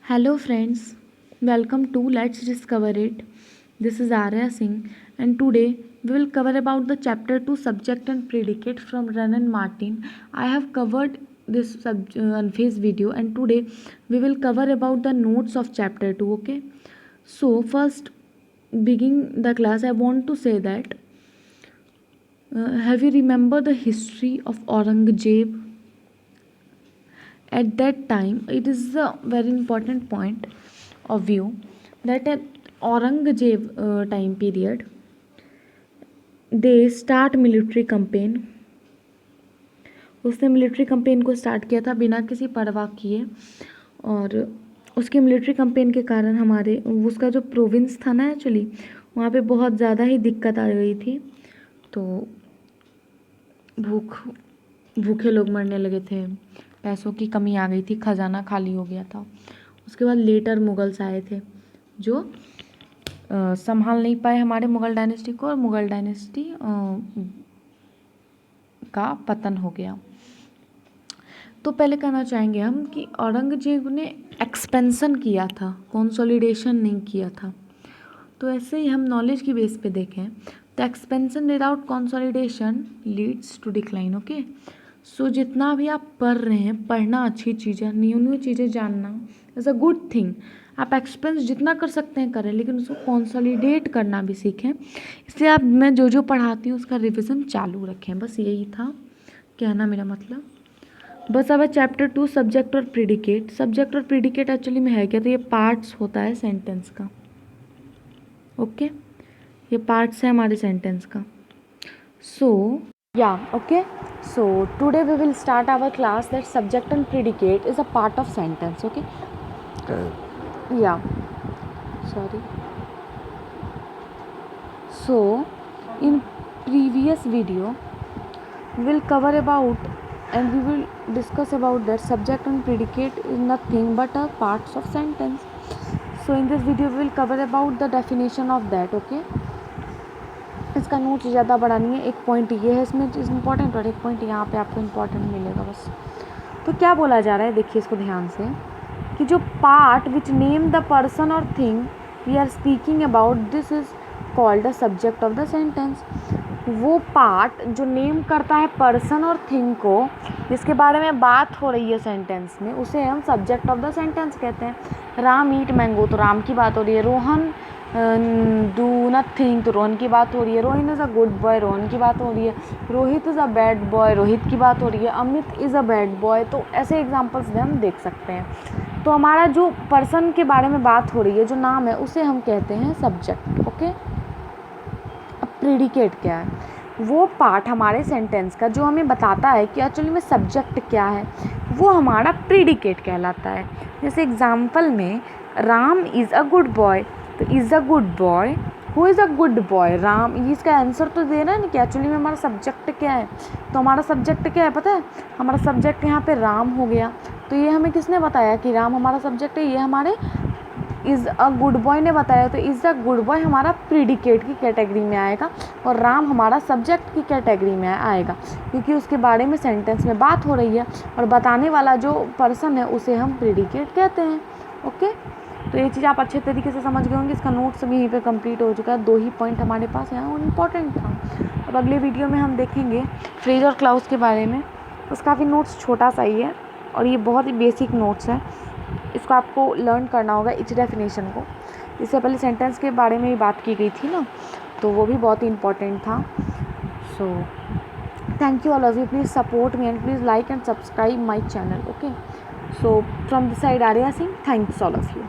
Hello friends, welcome to Let's Discover It. This is Arya Singh and today we will cover about the chapter 2 subject and predicate from Renan Martin. I have covered this unfazed video and today we will cover about the notes of chapter 2, okay? So first begin the class I want to say that have you remember the history of Aurangzeb? At that time it is a very important point of view that at Aurangzeb time period they start military campaign. उसने military campaign को start किया था बिना किसी परवाह किए और उसके मिलिट्री कैंपेन के कारण हमारे उसका जो प्रोविंस था ना एक्चुअली वहाँ पे बहुत ज़्यादा ही दिक्कत आ गई थी। तो भूखे लोग मरने लगे थे, पैसों की कमी आ गई थी, खजाना खाली हो गया था। उसके बाद लेटर मुगल्स आए थे जो संभाल नहीं पाए हमारे मुग़ल डायनेस्टी को और मुग़ल डायनेस्टी का पतन हो गया। तो पहले कहना चाहेंगे हम कि औरंगजेब ने एक्सपेंशन किया था, कंसोलिडेशन नहीं किया था। तो ऐसे ही हम नॉलेज की बेस पे देखें तो expansion without consolidation leads to decline. Okay, so जितना भी आप पढ़ रहे हैं, पढ़ना अच्छी चीज़ है, न्यू चीज़ें जानना इज़ अ गुड थिंग। आप एक्सपेंस जितना कर सकते हैं करें, लेकिन उसको कंसोलिडेट करना भी सीखें। इसलिए आप मैं जो पढ़ाती हूँ उसका रिविज़न चालू रखें, बस यही था कहना मेरा मतलब। बस अब चैप्टर 2 सब्जेक्ट और प्रीडिकेट। सब्जेक्ट और प्रीडिकेट एक्चुअली में है क्या, तो ये पार्ट्स होता है सेंटेंस का। ओके, ये पार्ट्स है हमारे सेंटेंस का। सो okay, so today we will start our class that subject and predicate is a part of sentence. Okay, sorry. So in previous video we will cover about and we will discuss about that subject and predicate is nothing but a parts of sentence. So in this video we will cover about the definition of that. Okay, इसका note ज़्यादा बड़ा नहीं है, एक point ये है इसमें important और एक पॉइंट यहाँ पे आपको इम्पॉर्टेंट मिलेगा बस। तो क्या बोला जा रहा है, देखिए इसको ध्यान से, कि जो part which name the person और thing we are speaking about this is called the subject of the sentence. वो पार्ट जो नेम करता है पर्सन और थिंग को, जिसके बारे में बात हो रही है सेंटेंस में, उसे हम सब्जेक्ट ऑफ द सेंटेंस कहते हैं। राम ईट मैंगो, तो राम की बात हो रही है। रोहन डू नथिंग, तो रोहन की बात हो रही है। Rohan is a good boy, Rohan की बात हो रही है। Rohit is a bad boy, Rohit की बात हो रही है। Amit is a bad boy. तो ऐसे एग्जांपल्स भी हम देख सकते हैं। तो हमारा जो पर्सन के बारे में बात हो रही है, जो नाम है, उसे हम कहते हैं सब्जेक्ट। ओके, अब प्रीडिकेट क्या है, वो पार्ट हमारे सेंटेंस का जो हमें बताता है कि एक्चुअली में सब्जेक्ट क्या है, वो हमारा प्रीडिकेट कहलाता है। जैसे एग्जाम्पल में Ram is a good boy, तो is a good boy, who is a good boy, Ram. ये इसका आंसर तो दे रहा है ना कि एक्चुअली में हमारा सब्जेक्ट क्या है। तो हमारा सब्जेक्ट क्या है पता है, हमारा सब्जेक्ट यहाँ पे राम हो गया। तो ये हमें किसने बताया कि राम हमारा सब्जेक्ट है, ये हमारे इज़ अ गुड बॉय ने बताया। तो इज़ अ गुड बॉय हमारा प्रीडिकेट की कैटेगरी में आएगा और राम हमारा सब्जेक्ट की कैटेगरी में आएगा, क्योंकि उसके बारे में सेंटेंस में बात हो रही है और बताने वाला जो पर्सन है उसे हम प्रीडिकेट कहते हैं। ओके, तो ये चीज़ आप अच्छे तरीके से समझ गए होंगे। इसका नोट्स भी यहीं पे कंप्लीट हो चुका है। 2 ही पॉइंट हमारे पास यहाँ और इम्पॉर्टेंट था। अब अगले वीडियो में हम देखेंगे फ्रेज और क्लाउज के बारे में। उसका भी नोट्स छोटा सा ही है और ये बहुत ही बेसिक नोट्स है। इसको आपको लर्न करना होगा, इच डेफिनेशन को। इससे पहले सेंटेंस के बारे में ही बात की गई थी ना, तो वो भी बहुत ही इम्पॉर्टेंट था। So thank you all of you, please support me and please like and subscribe my channel. Okay, so from this side Arya Singh, thanks all of you.